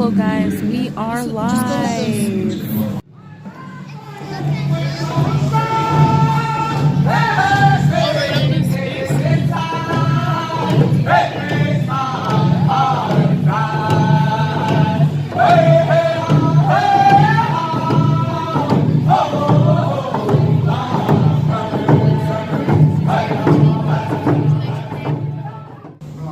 Hello guys, we are live.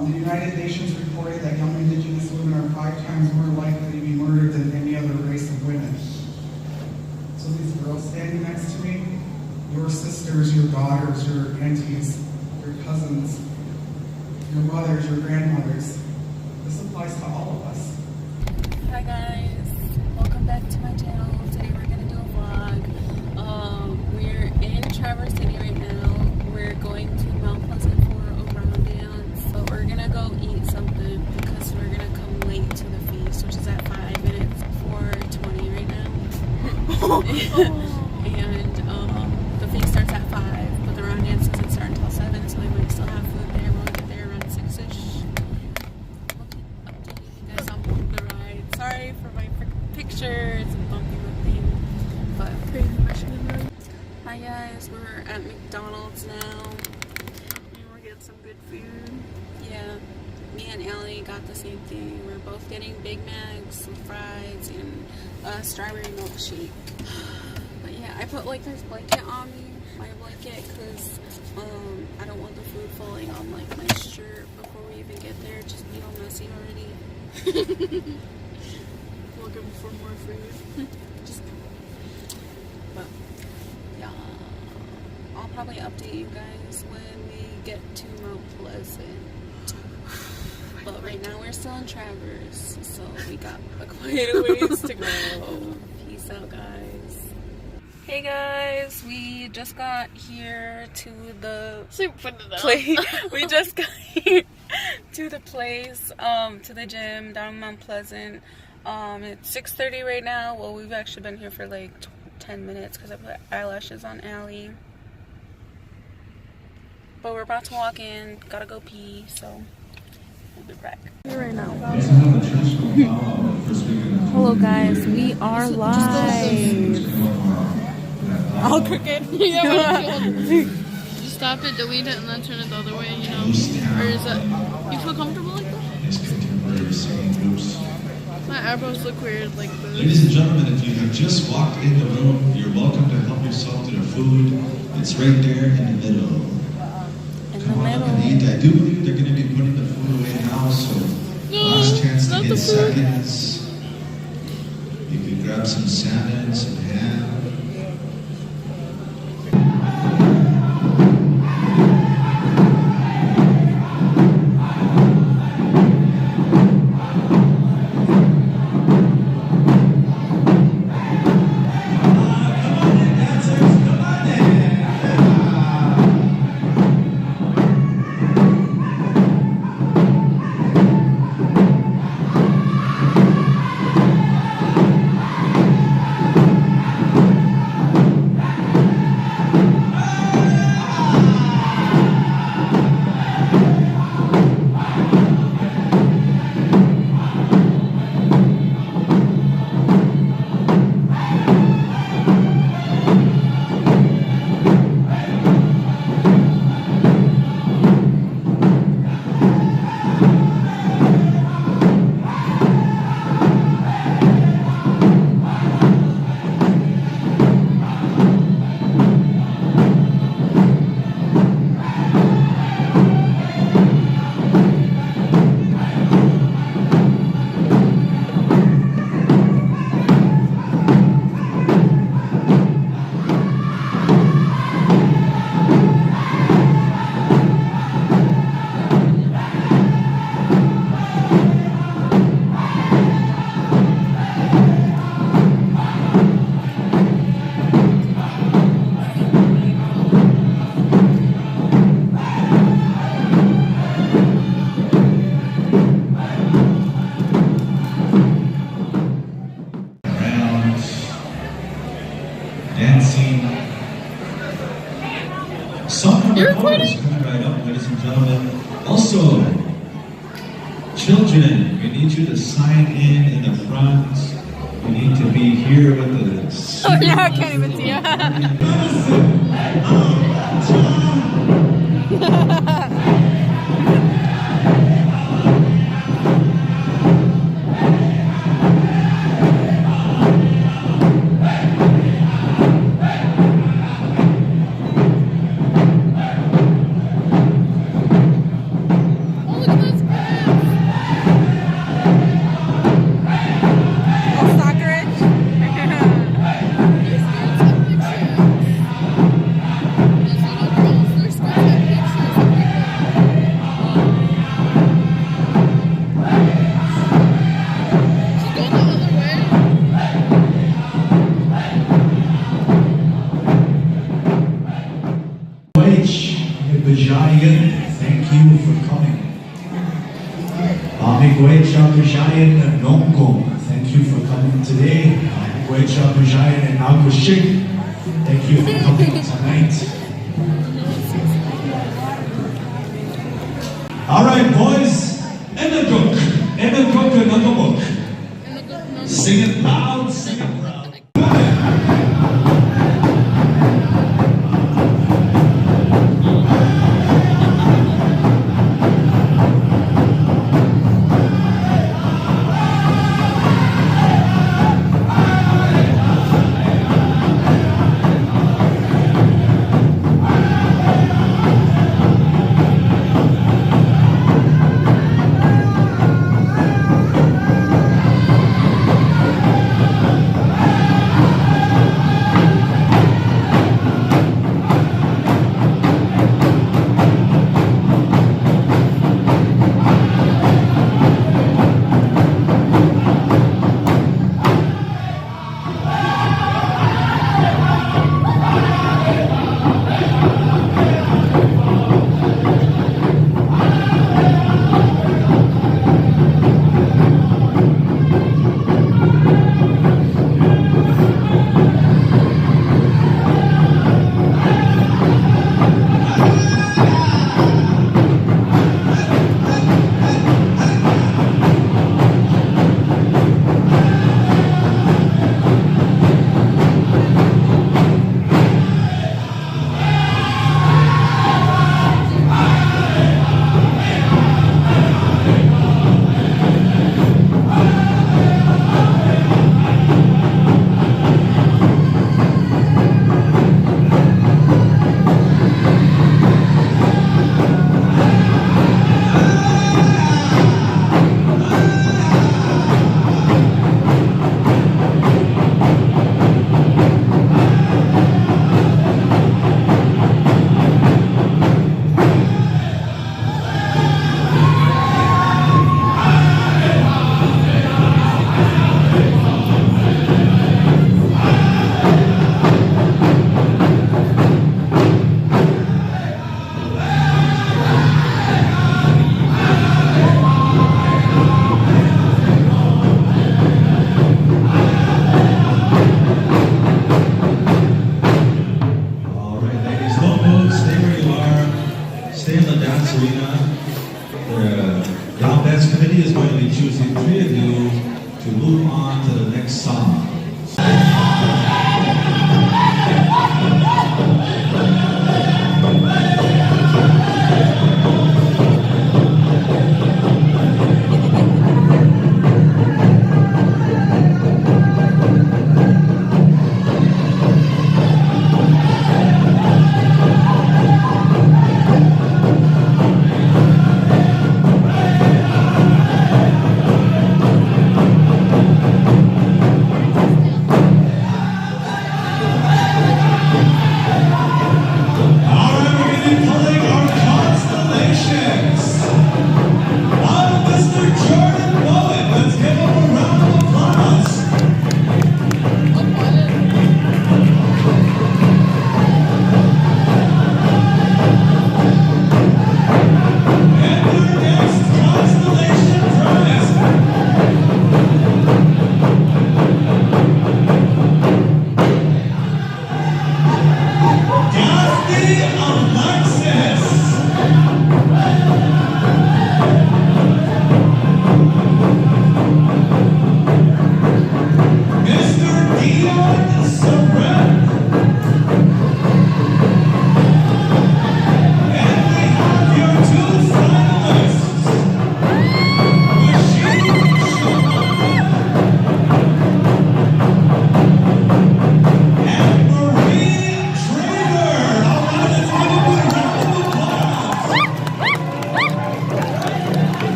The United Nations reported that young Indigenous women are 5 times more likely to be murdered than any other race of women. So these girls standing next to me, your sisters, your daughters, your aunties, your cousins, your mothers, your grandmothers. This applies to all of us. Hi guys, welcome back to my channel. Today we're gonna do a vlog. We're in Traverse City right now. We're going to Mount Pleasant for a round dance. So we're gonna go eat something because we're gonna come late to the feast, which is at 5 and it's 4:20 right now. And the feast starts at 5, but the round dance doesn't start until 7, so they might still have food there. We'll get there around 6ish. Updating you guys on the ride. Sorry for my picture, it's a bumpy road thing, but pretty much in the road. Hi guys, we're at McDonald's now. And we're getting some good food. Yeah, me and Allie got the same thing. We're both getting Big Macs with fries and a strawberry milkshake. But yeah, I put like this blanket on me, my blanket, because I don't want the food falling on like my shirt before we even get there. Just be all messy already. Looking for more food. Just but yeah, I'll probably update you guys when we get to Mount Pleasant. But right now we're still in Traverse, so we got quite a ways to go. Peace out, guys. Hey guys, we just got here to the place. We just got here to the place, to the gym down in Mount Pleasant. It's 6:30 right now. Well, we've actually been here for like 10 minutes because I put eyelashes on Allie. But we're about to walk in. Gotta go pee, so we'll be back. Here right now. Hello guys, we are live. All crooked. Just stop it, delete it, and then turn it the other way, you know? Or is that... You feel comfortable like that? My eyebrows look weird like this. Ladies and gentlemen, if you have just walked in the room, you're welcome to help yourself to the food. It's right there in the middle. Come on up and eat. I do believe they're going to be putting the food away now, so last chance to get seconds. You can grab some salad, some ham. You're recording? Coming right up, ladies and gentlemen. Also, Children, we need you to sign in the front. You need to be here with the... Oh, yeah, I can't even see you. Thank you for coming. Thank you for coming today. Thank you for coming tonight. All right, boys. Sing it loud, sing it loud.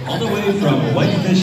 All the way from Whitefish.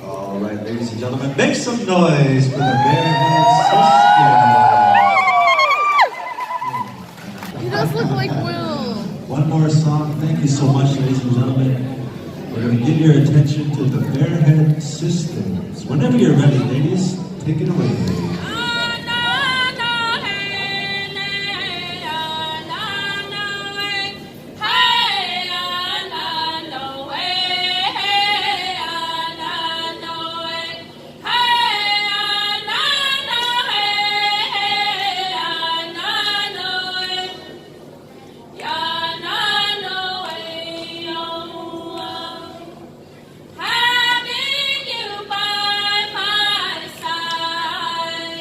All right, ladies and gentlemen, make some noise for the Bearhead Sisters. He does look like Will. One more song. Thank you so much, ladies and gentlemen. We're going to give your attention to the Bearhead Sisters. Whenever you're ready, ladies, take it away. Having you by my side.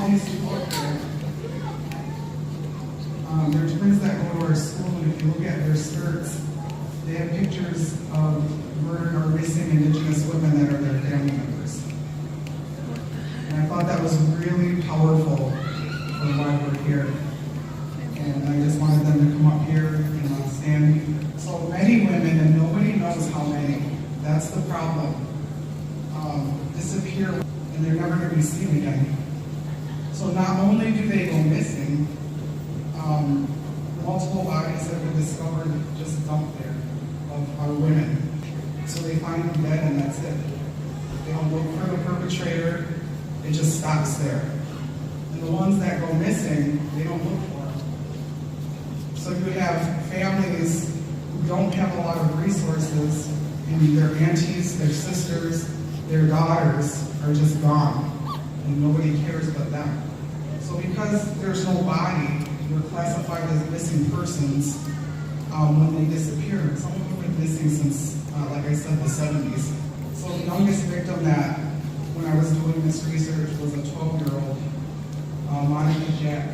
all these people up there. They're twins that go to our school, and if you look at their skirts, they have pictures of murdered or missing Indigenous women that are their family members. And I thought that was really powerful for why we're here. And I just wanted them to come up here and stand. So many women, and nobody knows how many. That's the problem. Disappear, and they're never going to be seen again. So not only do they go missing, multiple bodies have been discovered just dumped there of our women. So they find them dead, and that's it. They don't look for the perpetrator. It just stops there. And the ones that go missing, they don't look for them. So you have families who don't have a lot of resources, and their aunties, their sisters, their daughters are just gone, and nobody cares but them. So because there's no body, we're classified as missing persons when they disappear. Some of them have been missing since, like I said, the 70s. So the youngest victim that, when I was doing this research, was a 12-year-old, Monica Jack.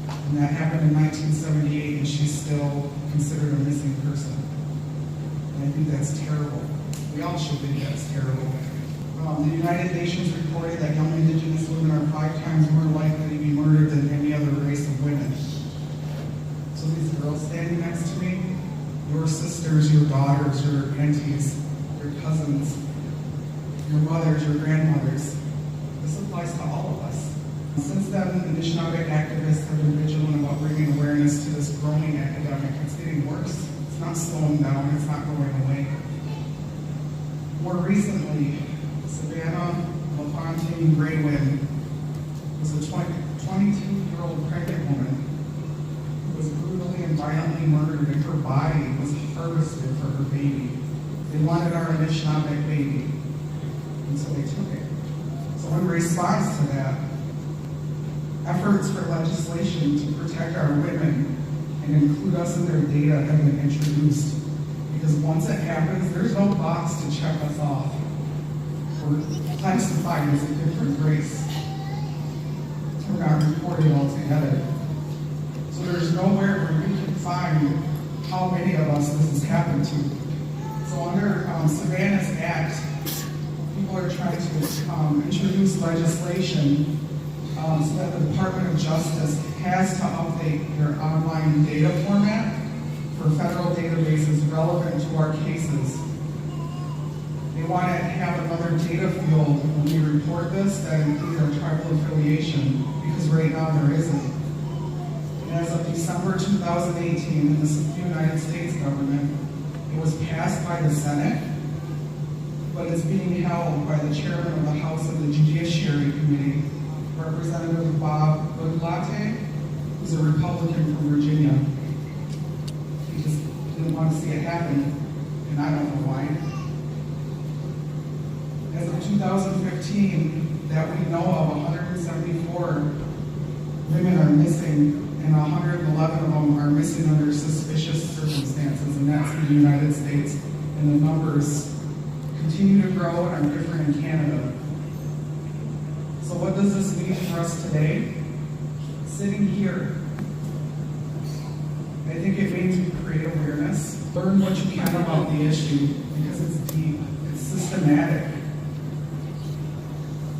And that happened in 1978, and she's still considered a missing person. And I think that's terrible. We all should think that's terrible. The United Nations reported that young Indigenous women are 5 times more likely to be murdered than any other race of women. So these girls standing next to me, your sisters, your daughters, your aunties, your cousins, your mothers, your grandmothers, this applies to all of us. Since then, the Anishinaabe activists have been vigilant about bringing awareness to this growing epidemic. It's getting worse. It's not slowing down. It's not going away. More recently, Savannah LaFontaine Graywind was a 22-year-old pregnant woman who was brutally and violently murdered, and her body was harvested for her baby. They wanted our Anishinaabe baby, and so they took it. So in response to that, efforts for legislation to protect our women and include us in their data have been introduced. Because once it happens, there's no box to check us off. We're classified as a different race. We're not reported altogether. So there's nowhere where we can find how many of us this has happened to. So under Savannah's Act, people are trying to introduce legislation so that the Department of Justice has to update their online data format for federal databases relevant to our cases. They want to have another data field when we report this that includes our tribal affiliation, because right now there isn't. And as of December 2018, in the United States government, it was passed by the Senate, but it's being held by the chairman of the House of the Judiciary Committee, Representative Bob Goodlatte, who's a Republican from Virginia. He just didn't want to see it happen, and I don't know why. As of 2015, that we know of, 174 women are missing, and 111 of them are missing under suspicious circumstances, and that's in the United States. And the numbers continue to grow and are different in Canada. So what does this mean for us today? Sitting here, I think it means we create awareness, learn what you can about the issue, because it's deep, it's systematic.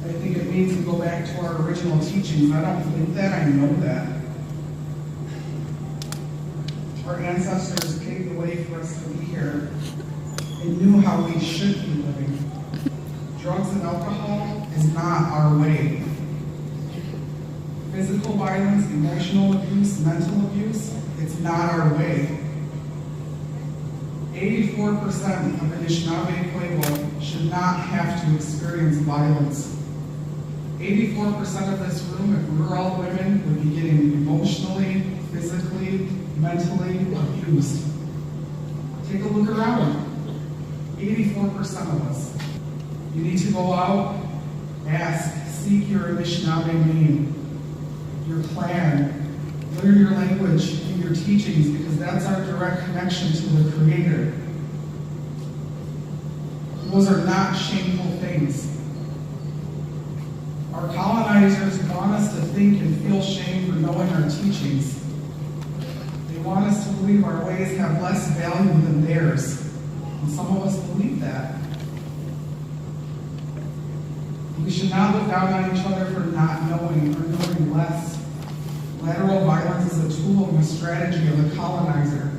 I think it means we go back to our original teachings. I don't think that, I know that. Our ancestors paved the way for us to be here and knew how we should be living. Drugs and alcohol is not our way. Physical violence, emotional abuse, mental abuse, it's not our way. 84% of Anishinaabe Pueblo should not have to experience violence. 84% of this room, if we were all women, would be getting emotionally, physically, mentally abused. Take a look around. 84% of us. You need to go out, ask, seek your Anishinaabe name, your clan, learn your language and your teachings, because that's our direct connection to the Creator. Those are not shameful things. Our colonizers want us to think and feel shame for knowing our teachings. They want us to believe our ways have less value than theirs. And some of us believe that. We should not look down on each other for not knowing or knowing less. Lateral violence is a tool and a strategy of the colonizer.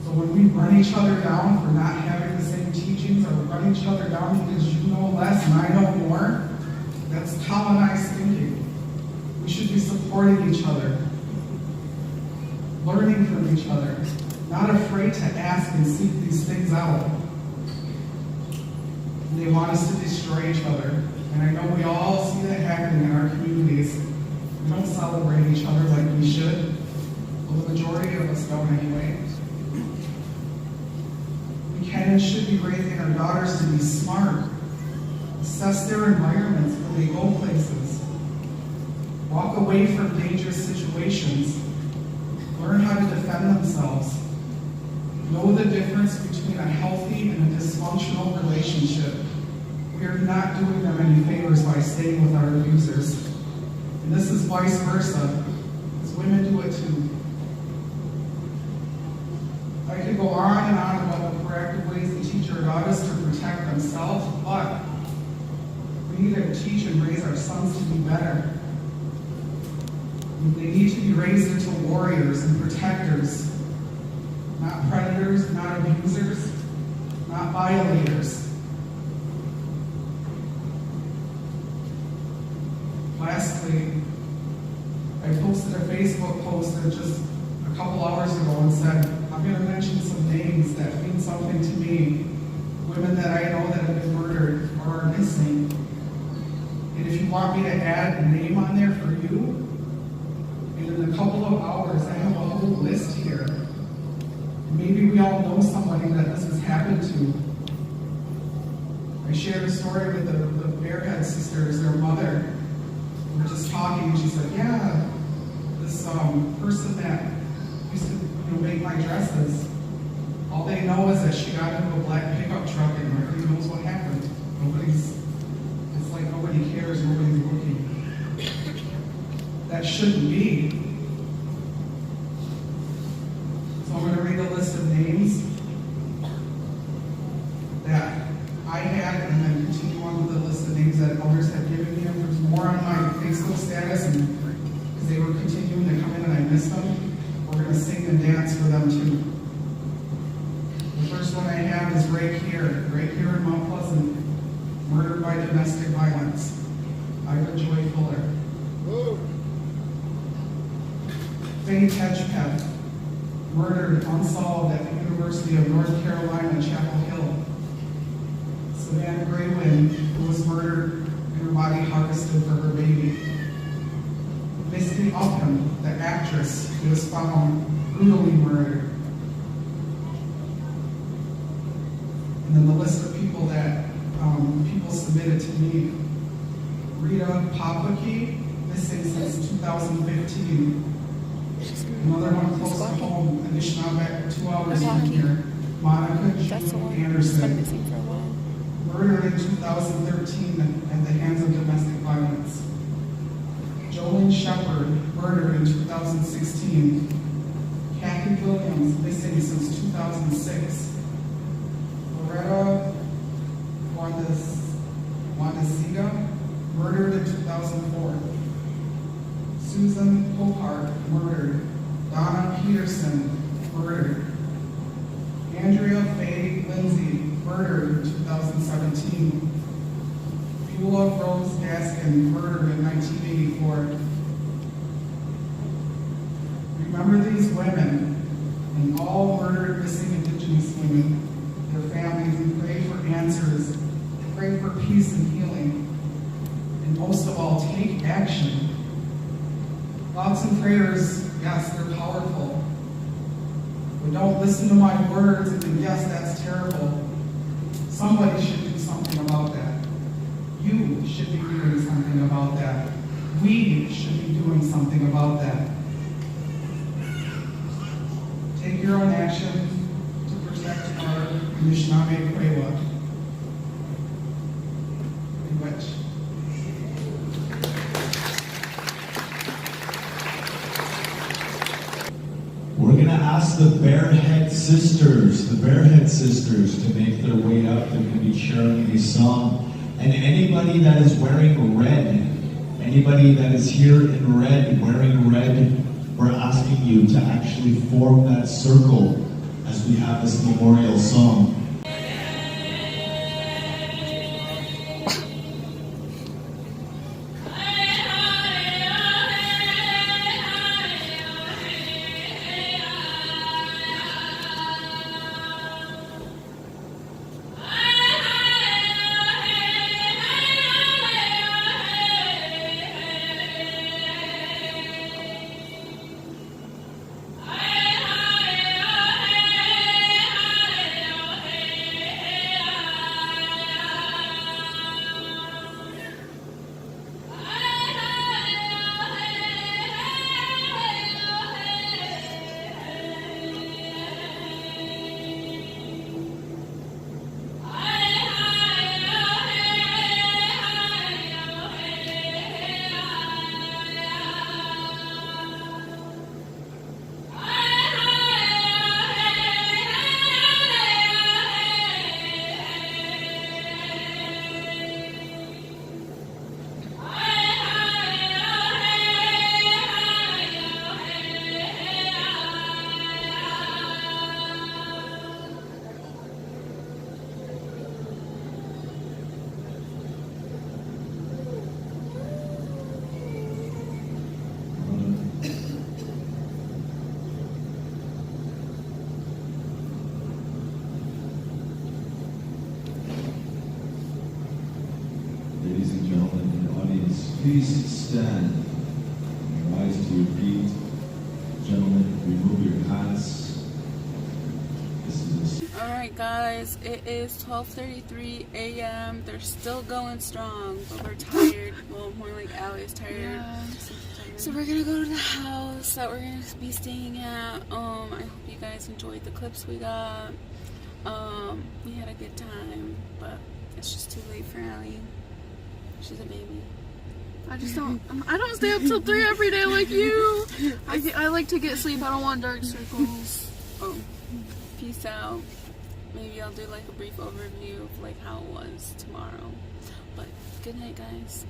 So when we run each other down for not having the same teachings, or run each other down because you know less and I know more, that's colonized thinking. We should be supporting each other, learning from each other, not afraid to ask and seek these things out. And they want us to destroy each other. And I know we all see that happening in our communities. We don't celebrate each other like we should. Well, the majority of us don't anyway. We can and should be raising our daughters to be smart, assess their environments when they go places, walk away from dangerous situations, learn how to defend themselves, know the difference between a healthy and a dysfunctional relationship. We are not doing them any favors by staying with our abusers. And this is vice versa, because women do it too. I could go on and on about the corrective ways to teach our daughters to protect themselves, but we need to teach and raise our sons to be better. They need to be raised into warriors and protectors, not predators, not abusers, not violators. Lastly, I posted a Facebook post just a couple hours ago and said, I'm going to mention some names that mean something to me, women that I know that have been murdered or are missing. And if you want me to add a name on there for you, and in a couple of hours, I have a whole list here. Maybe we all know somebody that this has happened to. I shared a story with the Bearhead Sisters, their mother. We were just talking, and she said, yeah, this person that used to make my dresses, all they know is that she got into a black pickup truck and nobody knows what happened. It's like nobody cares, nobody's looking. That shouldn't be. So I'm going to read a list of names that I had and then continue on with the list of names that others have given me. And there's more on my Facebook status, and because they were continuing to come in and I missed them, we're going to sing and dance for them too. The first one I have is right here in Mount Pleasant, murdered by domestic violence. Ida Joy Fuller. Faye Hedgepeth, murdered unsolved at the University of North Carolina, Chapel Hill. Savannah Graywin, who was murdered and her body harvested for her baby. Misty Upham, the actress who was found brutally murdered. And then the list of people that people submitted to me. Rita Poplicki, missing since 2015. Another one close to home, Anishinaabe, 2 hours from here. Monica June Anderson, murdered in 2013 at the hands of domestic violence. Jolene Shepard, murdered in 2016. Kathy Williams, missing since 2006. Loretta Wandasiga, murdered in 2004. Susan Popart, murdered. Donna Peterson, murdered. Andrea Faye Lindsay, murdered in 2017. Beulah Rose Gaskin, murdered in 1984. Remember these women and all murdered missing Indigenous women, their families, and pray for answers, pray for peace and healing, and most of all, take action. Thoughts and prayers, yes, they're powerful. But don't listen to my words and think, yes, that's terrible. Somebody should do something about that. You should be doing something about that. We should be doing something about that. Take your own action to protect our Anishinaabe Chippewa. Which gonna ask the Bearhead Sisters, to make their way up. They're gonna be sharing a song. And anybody that is wearing red, anybody that is here in red, wearing red, we're asking you to actually form that circle as we have this memorial song. Ladies and gentlemen in the audience, please stand. Rise to your feet. Gentlemen, remove your hats. This is Alright guys, it is 12:33 a.m. They're still going strong, but we're tired. Well, more like Allie's tired. Yeah. So we're gonna go to the house that we're gonna be staying at. I hope you guys enjoyed the clips we got. We had a good time, but it's just too late for Allie. She's a baby. I don't stay up till 3 every day like you. I like to get sleep. I don't want dark circles. Peace out. Maybe I'll do like a brief overview of like how it was tomorrow. But good night, guys.